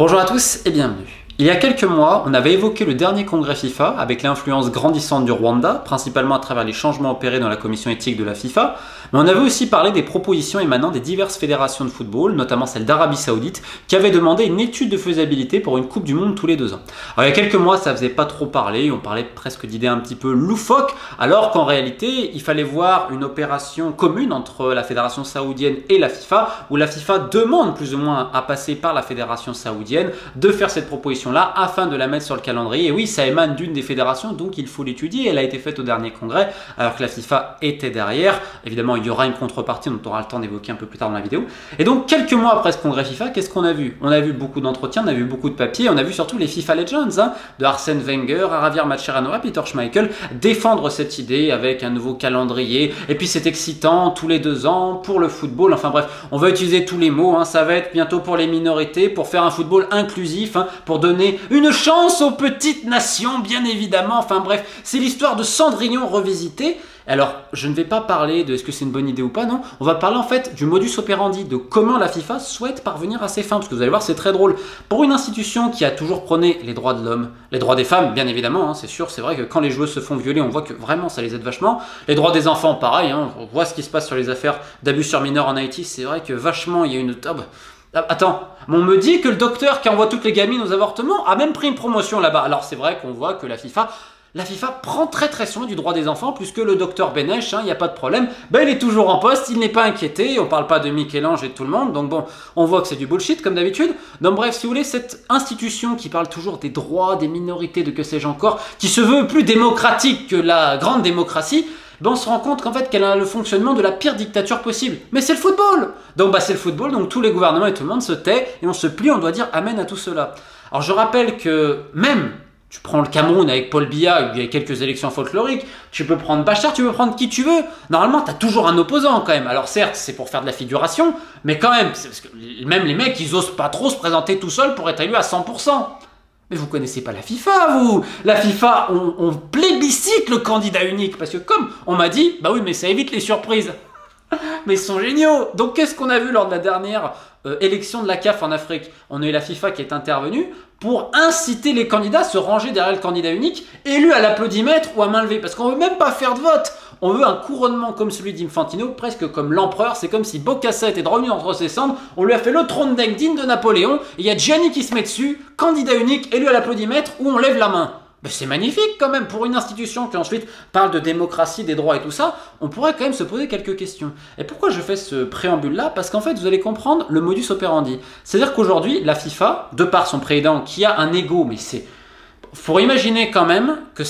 Bonjour à tous et bienvenue. Il y a quelques mois, on avait évoqué le dernier congrès FIFA avec l'influence grandissante du Rwanda, principalement à travers les changements opérés dans la commission éthique de la FIFA, mais on avait aussi parlé des propositions émanant des diverses fédérations de football, notamment celle d'Arabie Saoudite, qui avait demandé une étude de faisabilité pour une Coupe du Monde tous les 2 ans. Alors il y a quelques mois, ça faisait pas trop parler, on parlait presque d'idées un petit peu loufoques, alors qu'en réalité, il fallait voir une opération commune entre la fédération saoudienne et la FIFA, où la FIFA demande plus ou moins à passer par la fédération saoudienne de faire cette proposition là afin de la mettre sur le calendrier. Et oui, ça émane d'une des fédérations, donc il faut l'étudier. Elle a été faite au dernier congrès, alors que la FIFA était derrière. Évidemment, il y aura une contrepartie dont on aura le temps d'évoquer un peu plus tard dans la vidéo. Et donc, quelques mois après ce congrès FIFA, qu'est-ce qu'on a vu? On a vu beaucoup d'entretiens, on a vu beaucoup de papiers, on a vu surtout les FIFA Legends, de Arsène Wenger à Javier Mascherano à Peter Schmeichel, défendre cette idée avec un nouveau calendrier. Et puis c'est excitant, tous les 2 ans, pour le football. Enfin bref, on va utiliser tous les mots, ça va être bientôt pour les minorités, pour faire un football inclusif, pour donner une chance aux petites nations, bien évidemment. Enfin bref, c'est l'histoire de Cendrillon revisité. Alors, je ne vais pas parler de est-ce que c'est une bonne idée ou pas, non. On va parler en fait du modus operandi, de comment la FIFA souhaite parvenir à ses fins. Parce que vous allez voir, c'est très drôle. Pour une institution qui a toujours prôné les droits de l'homme, les droits des femmes, bien évidemment, c'est sûr, c'est vrai que quand les joueuses se font violer, on voit que vraiment ça les aide vachement. Les droits des enfants, pareil, on voit ce qui se passe sur les affaires d'abus sur mineurs en Haïti, c'est vrai que vachement, il y a une... Attends, on me dit que le docteur qui envoie toutes les gamines aux avortements a même pris une promotion là-bas. Alors c'est vrai qu'on voit que la FIFA prend très soin du droit des enfants, puisque le docteur Benech, il n'y a pas de problème, il est toujours en poste, il n'est pas inquiété, on parle pas de Michel-Ange et de tout le monde, donc bon, on voit que c'est du bullshit comme d'habitude. Donc bref, si vous voulez, cette institution qui parle toujours des droits, des minorités, de que sais-je encore, qui se veut plus démocratique que la grande démocratie, on se rend compte qu'en fait qu'elle a le fonctionnement de la pire dictature possible. Mais c'est le football. Donc c'est le football, donc tous les gouvernements et tout le monde se tait et on se plie, on doit dire amen à tout cela. Alors je rappelle que même, tu prends le Cameroun avec Paul Biya, il y a quelques élections folkloriques, tu peux prendre Bachar, tu peux prendre qui tu veux. Normalement, tu as toujours un opposant quand même. Alors certes, c'est pour faire de la figuration, mais quand même, c'est parce que même les mecs, ils osent pas trop se présenter tout seuls pour être élus à 100%. Mais vous connaissez pas la FIFA, vous. La FIFA, on plébiscite le candidat unique. Parce que comme on m'a dit, bah oui, mais ça évite les surprises. Mais ils sont géniaux. Donc qu'est-ce qu'on a vu lors de la dernière élection de la CAF en Afrique? On a eu la FIFA qui est intervenue pour inciter les candidats à se ranger derrière le candidat unique, élu à l'applaudimètre ou à main levée. Parce qu'on veut même pas faire de vote. On veut un couronnement comme celui d'Infantino, presque comme l'empereur. C'est comme si Bokassa était revenu entre ses cendres. On lui a fait le trône d'aigle digne de Napoléon. Et il y a Gianni qui se met dessus, candidat unique, élu à l'applaudimètre, où on lève la main. C'est magnifique quand même pour une institution qui ensuite parle de démocratie, des droits et tout ça. On pourrait quand même se poser quelques questions. Et pourquoi je fais ce préambule-là? Parce qu'en fait, vous allez comprendre le modus operandi. C'est-à-dire qu'aujourd'hui, la FIFA, de par son président qui a un ego, mais c'est... Faut imaginer quand même que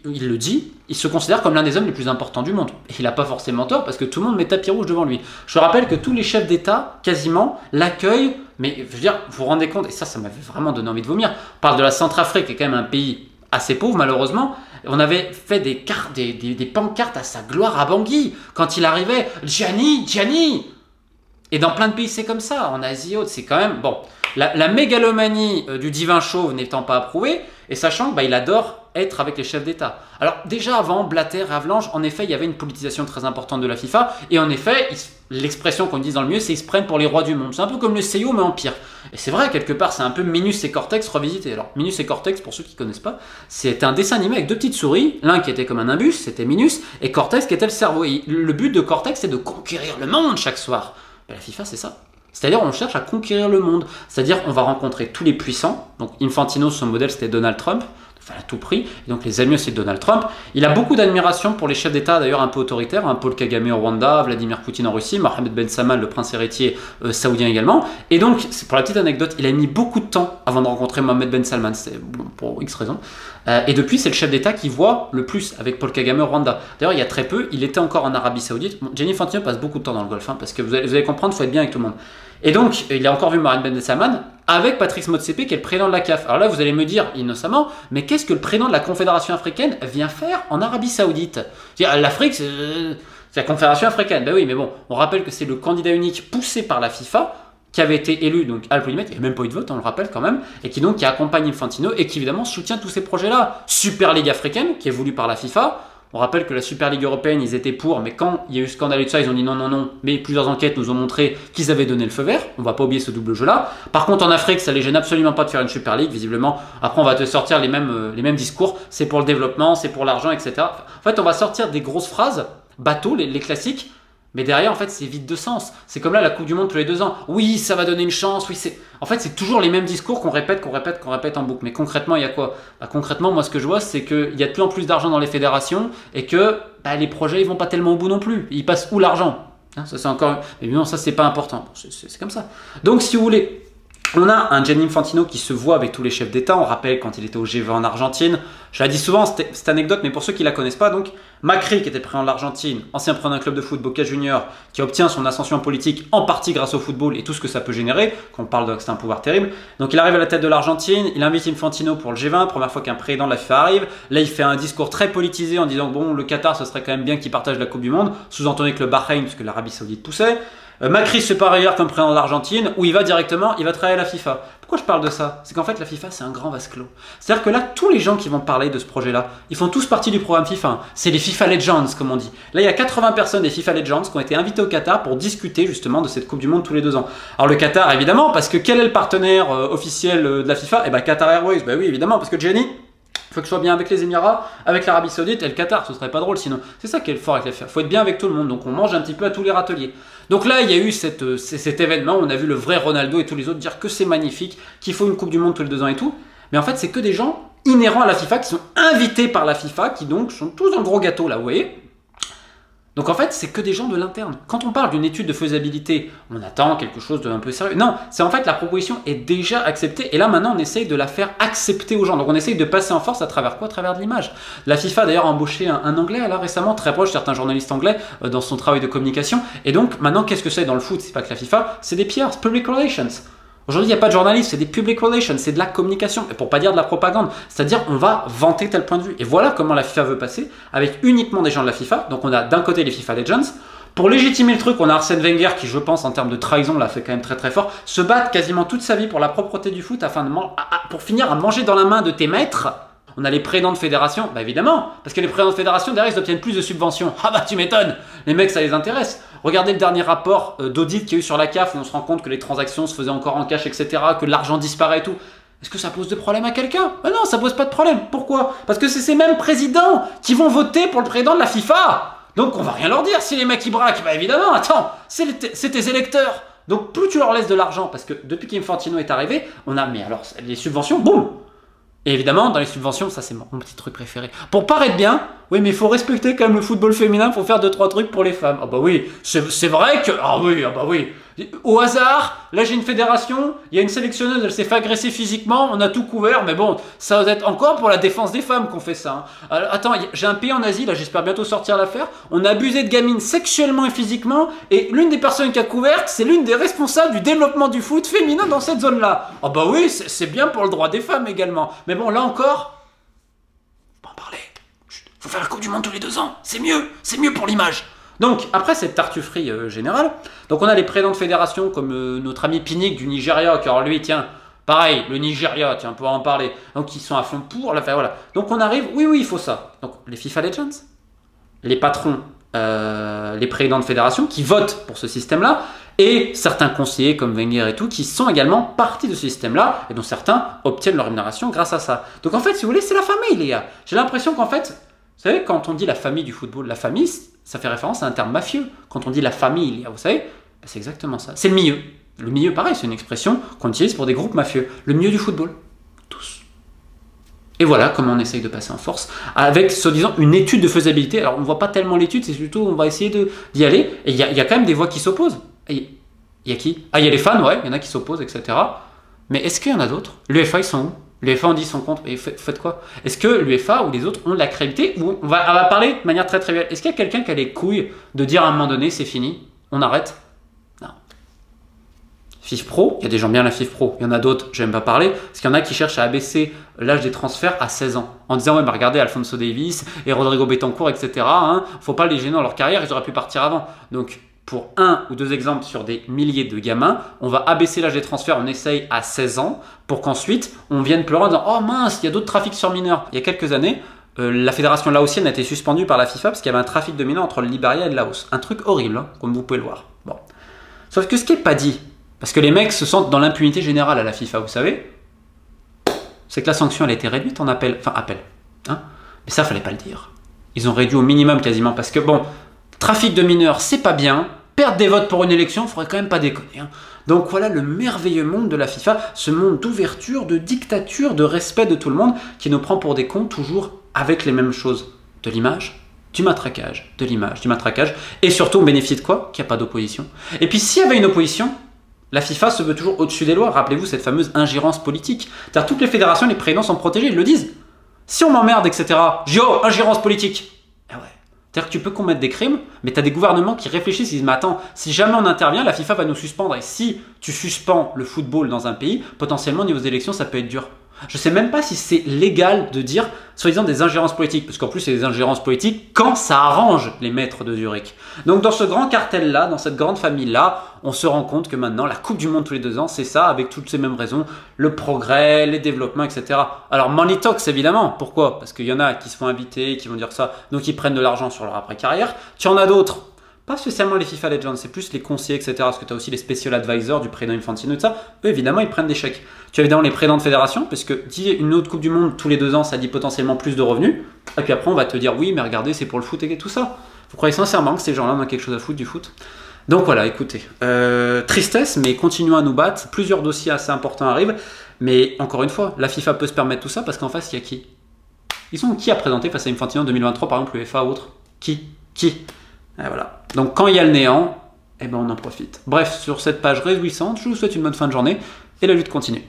il le dit, il se considère comme l'un des hommes les plus importants du monde. Et il n'a pas forcément tort parce que tout le monde met tapis rouge devant lui. Je rappelle que tous les chefs d'État, quasiment, l'accueillent. Mais je veux dire, vous vous rendez compte, et ça m'avait vraiment donné envie de vomir. On parle de la Centrafrique, qui est quand même un pays assez pauvre malheureusement. On avait fait des pancartes à sa gloire à Bangui. Quand il arrivait, Gianni, Gianni. Et dans plein de pays, c'est comme ça. En Asie et autres, c'est quand même... Bon, la mégalomanie du divin chauve n'étant pas approuvée, et sachant qu'il adore être avec les chefs d'État. Alors déjà avant, Blatter et Avalanche, en effet, il y avait une politisation très importante de la FIFA, et en effet, l'expression qu'on dit dans le milieu, c'est qu'ils se prennent pour les rois du monde. C'est un peu comme le CIO, mais en pire. Et c'est vrai, quelque part, c'est un peu Minus et Cortex revisité. Alors, Minus et Cortex, pour ceux qui ne connaissent pas, c'était un dessin animé avec 2 petites souris, l'un qui était comme un imbus, c'était Minus, et Cortex qui était le cerveau. Et le but de Cortex, c'est de conquérir le monde chaque soir. La FIFA, c'est ça. C'est-à-dire, on cherche à conquérir le monde. C'est-à-dire, on va rencontrer tous les puissants. Donc, Infantino, son modèle, c'était Donald Trump. Enfin, à tout prix. Et donc, les amis aussi de Donald Trump. Il a beaucoup d'admiration pour les chefs d'État, d'ailleurs, un peu autoritaires. Paul Kagame au Rwanda, Vladimir Poutine en Russie, Mohamed Ben Salman, le prince héritier saoudien également. Et donc, pour la petite anecdote, il a mis beaucoup de temps avant de rencontrer Mohamed Ben Salman. C'est bon, pour X raisons. Et depuis, c'est le chef d'État qui voit le plus avec Paul Kagame au Rwanda. D'ailleurs, il y a très peu, il était encore en Arabie Saoudite. Bon, Gianni Infantino passe beaucoup de temps dans le Golfe, parce que vous allez comprendre, il faut être bien avec tout le monde. Et donc, il a encore vu Mohamed Ben Salman avec Patrice Motsepe, qui est le président de la CAF. Alors là, vous allez me dire, innocemment, mais qu'est-ce que le président de la Confédération africaine vient faire en Arabie Saoudite? L'Afrique, c'est la Confédération africaine. Ben oui, mais bon, on rappelle que c'est le candidat unique poussé par la FIFA, qui avait été élu donc à l'applaudimètre, il n'y a même pas eu de vote, on le rappelle quand même, et qui accompagne Infantino et qui évidemment soutient tous ces projets-là. Super Ligue africaine, qui est voulu par la FIFA, On rappelle que la Super Ligue européenne, ils étaient pour, mais quand il y a eu scandale et tout ça, ils ont dit non, non, non. Mais plusieurs enquêtes nous ont montré qu'ils avaient donné le feu vert. On va pas oublier ce double jeu-là. Par contre, en Afrique, ça les gêne absolument pas de faire une Super Ligue, visiblement. Après, on va te sortir les mêmes discours. C'est pour le développement, c'est pour l'argent, etc. En fait, on va sortir des grosses phrases, bateaux, les classiques. Mais derrière, en fait, c'est vide de sens. C'est comme là, la Coupe du Monde tous les 2 ans. Oui, ça va donner une chance. Oui, c'est. En fait, c'est toujours les mêmes discours qu'on répète en boucle. Mais concrètement, il y a quoi? Concrètement, moi, ce que je vois, c'est qu'il y a de plus en plus d'argent dans les fédérations et que les projets, ils vont pas tellement au bout non plus. Ils passent où l'argent? Ça, c'est encore. Mais non, ça, c'est pas important. C'est comme ça. Donc, si vous voulez. On a un Gianni Infantino qui se voit avec tous les chefs d'État. On rappelle quand il était au G20 en Argentine. Je la dis souvent, cette anecdote, mais pour ceux qui ne la connaissent pas, donc Macri, qui était président de l'Argentine, ancien président d'un club de foot, Boca Juniors, qui obtient son ascension politique en partie grâce au football et tout ce que ça peut générer, quand on parle de que c'est un pouvoir terrible. Donc il arrive à la tête de l'Argentine, il invite Infantino pour le G20, première fois qu'un président de la FIFA arrive. Là, il fait un discours très politisé en disant bon, le Qatar, ce serait quand même bien qu'il partage la Coupe du Monde, sous-entendu que le Bahreïn, puisque l'Arabie Saoudite poussait. Macri se fait par ailleurs comme président de l'Argentine, où il va directement, il va travailler à la FIFA. Pourquoi je parle de ça? C'est qu'en fait la FIFA c'est un grand vase clos. C'est-à-dire que là, tous les gens qui vont parler de ce projet-là, ils font tous partie du programme FIFA. C'est les FIFA Legends comme on dit. Là il y a 80 personnes des FIFA Legends qui ont été invitées au Qatar pour discuter justement de cette Coupe du Monde tous les 2 ans. Alors le Qatar évidemment, parce que quel est le partenaire officiel de la FIFA? Eh ben Qatar Airways, ben oui évidemment, parce que Gianni, il faut que je sois bien avec les Émirats, avec l'Arabie Saoudite et le Qatar, ce serait pas drôle sinon. C'est ça qui est le fort avec la FIFA. Il faut être bien avec tout le monde, donc on mange un petit peu à tous les râteliers. Donc là, il y a eu cet événement, on a vu le vrai Ronaldo et tous les autres dire que c'est magnifique, qu'il faut une Coupe du Monde tous les 2 ans et tout. Mais en fait, c'est que des gens inhérents à la FIFA, qui sont invités par la FIFA, qui donc sont tous dans le gros gâteau là, vous voyez. Donc en fait, c'est que des gens de l'interne. Quand on parle d'une étude de faisabilité, on attend quelque chose d'un peu sérieux. Non, c'est en fait la proposition est déjà acceptée et là maintenant on essaye de la faire accepter aux gens. Donc on essaye de passer en force à travers quoi? À travers de l'image. La FIFA d'ailleurs a embauché un Anglais là récemment, très proche, certains journalistes anglais dans son travail de communication. Et donc maintenant qu'est-ce que c'est dans le foot? C'est pas que la FIFA, c'est des PR, public relations. Aujourd'hui, il n'y a pas de journalistes, c'est des public relations, c'est de la communication, et pour pas dire de la propagande. C'est-à-dire, on va vanter tel point de vue. Et voilà comment la FIFA veut passer, avec uniquement des gens de la FIFA. Donc on a d'un côté les FIFA Legends. Pour légitimer le truc, on a Arsène Wenger qui, je pense, en termes de trahison, l'a fait quand même très très fort, se battre quasiment toute sa vie pour la propreté du foot, afin de pour finir à manger dans la main de tes maîtres. On a les présidents de fédération, bah évidemment, parce que les présidents de fédération, derrière, ils obtiennent plus de subventions. Ah bah tu m'étonnes, les mecs, ça les intéresse. Regardez le dernier rapport d'audit qu'il y a eu sur la CAF, où on se rend compte que les transactions se faisaient encore en cash, etc., que l'argent disparaît et tout. Est-ce que ça pose de problème à quelqu'un? Non, ça pose pas de problème. Pourquoi? Parce que c'est ces mêmes présidents qui vont voter pour le président de la FIFA. Donc on va rien leur dire si les mecs ils braquent. Bah évidemment, attends, c'est tes électeurs. Donc plus tu leur laisses de l'argent, parce que depuis qu'Infantino est arrivé, on a, mais alors, les subventions, boum. Et évidemment, dans les subventions, ça c'est mon petit truc préféré. Pour paraître bien, oui, mais il faut respecter quand même le football féminin, il faut faire 2-3 trucs pour les femmes. Ah bah oui, c'est vrai que... Ah bah oui. Au hasard, là j'ai une fédération, il y a une sélectionneuse, elle s'est fait agresser physiquement, on a tout couvert, mais bon, ça doit être encore pour la défense des femmes qu'on fait ça. Hein. Alors, attends, j'ai un pays en Asie, là j'espère bientôt sortir l'affaire, on a abusé de gamines sexuellement et physiquement, et l'une des personnes qui a couvert, c'est l'une des responsables du développement du foot féminin dans cette zone-là. Ah bah oui, c'est bien pour le droit des femmes également. Mais bon, là encore, faut pas en parler. Faut faire la Coupe du Monde tous les 2 ans, c'est mieux pour l'image. Donc, après cette tartufferie générale, donc on a les présidents de fédération comme notre ami Pinnick du Nigeria, qui alors lui, tiens, pareil, le Nigeria, tiens, on pourra en parler. Donc, ils sont à fond pour la faire, voilà. Donc, on arrive, oui, il faut ça. Donc, les FIFA Legends, les patrons, les présidents de fédération qui votent pour ce système-là, et certains conseillers comme Wenger et tout, qui sont également partie de ce système-là, et dont certains obtiennent leur rémunération grâce à ça. Donc, en fait, si vous voulez, c'est la famille, les gars. J'ai l'impression qu'en fait, vous savez, quand on dit la famille du football, la famille, ça fait référence à un terme mafieux. Quand on dit la famille, vous savez, c'est exactement ça. C'est le milieu. Le milieu, pareil, c'est une expression qu'on utilise pour des groupes mafieux. Le milieu du football. Tous. Et voilà comment on essaye de passer en force, avec, soi-disant, une étude de faisabilité. Alors, on ne voit pas tellement l'étude, c'est plutôt, on va essayer d'y aller. Et il y a quand même des voix qui s'opposent. Il y a qui? Ah, il y a les fans, ouais, il y en a qui s'opposent, etc. Mais est-ce qu'il y en a d'autres? L'UEFA, ils sont où? L'UEFA, on dit son compte, et faites quoi? Est-ce que l'UEFA ou les autres ont de la crédibilité? Ou on va parler de manière très triviale. Est-ce qu'il y a quelqu'un qui a les couilles de dire à un moment donné, c'est fini, on arrête? Non. FIFPro, il y a des gens bien à la FIFPro, il y en a d'autres, j'aime pas parler, parce qu'il y en a qui cherchent à abaisser l'âge des transferts à 16 ans, en disant, ouais, bah regardez, Alphonso Davies et Rodrigo Betancourt, etc., hein, faut pas les gêner dans leur carrière, ils auraient pu partir avant. Donc, pour 1 ou 2 exemples sur des milliers de gamins, on va abaisser l'âge des transferts, on essaye à 16 ans, pour qu'ensuite, on vienne pleurer en disant « Oh mince, il y a d'autres trafics sur mineurs ». Il y a quelques années, la fédération laotienne a été suspendue par la FIFA parce qu'il y avait un trafic de mineurs entre le Liberia et le Laos. Un truc horrible, hein, comme vous pouvez le voir. Bon. Sauf que ce qui n'est pas dit, parce que les mecs se sentent dans l'impunité générale à la FIFA, vous savez, c'est que la sanction elle a été réduite en appel. Enfin, appel. Hein, mais ça, fallait pas le dire. Ils ont réduit au minimum quasiment parce que, bon, trafic de mineurs, c'est pas bien. Perdre des votes pour une élection, faudrait quand même pas déconner. Hein. Donc voilà le merveilleux monde de la FIFA, ce monde d'ouverture, de dictature, de respect de tout le monde, qui nous prend pour des cons toujours avec les mêmes choses. De l'image, du matraquage, de l'image, du matraquage, et surtout on bénéficie de quoi? Qu'il n'y a pas d'opposition. Et puis s'il y avait une opposition, la FIFA se veut toujours au-dessus des lois. Rappelez-vous cette fameuse ingérence politique. C'est-à-dire toutes les fédérations, les présidents sont protégés, ils le disent. Si on m'emmerde, etc., ingérence politique. Ah ouais. C'est-à-dire que tu peux commettre des crimes, mais tu as des gouvernements qui réfléchissent, ils disent, mais attends, si jamais on intervient, la FIFA va nous suspendre. Et si tu suspends le football dans un pays, potentiellement, au niveau des élections, ça peut être dur. Je ne sais même pas si c'est légal de dire, soi-disant, des ingérences politiques, parce qu'en plus, c'est des ingérences politiques quand ça arrange les maîtres de Zurich. Donc, dans ce grand cartel-là, dans cette grande famille-là, on se rend compte que maintenant, la Coupe du Monde tous les 2 ans, c'est ça, avec toutes ces mêmes raisons, le progrès, les développements, etc. Alors, money talks, évidemment. Pourquoi? Parce qu'il y en a qui se font inviter, qui vont dire ça, donc ils prennent de l'argent sur leur après-carrière. Tu en as d'autres. Pas spécialement les FIFA Legends, c'est plus les conseillers, etc. Parce que tu as aussi les special advisors du président Infantino et tout ça. Eux, évidemment, ils prennent des chèques. Tu as évidemment les présidents de fédération, parce que dire une autre Coupe du Monde tous les 2 ans, ça dit potentiellement plus de revenus. Et puis après, on va te dire, oui, mais regardez, c'est pour le foot et tout ça. Vous croyez sincèrement que ces gens-là ont quelque chose à foutre du foot? Donc voilà, écoutez. Tristesse, mais continuons à nous battre. Plusieurs dossiers assez importants arrivent. Mais encore une fois, la FIFA peut se permettre tout ça, parce qu'en face, il y a qui? Ils ont qui à présenter face à Infantino en 2023, par exemple, l'UEFA ou autre? Qui? Et voilà. Donc quand il y a le néant, eh ben on en profite. Bref, sur cette page réjouissante, je vous souhaite une bonne fin de journée et la lutte continue.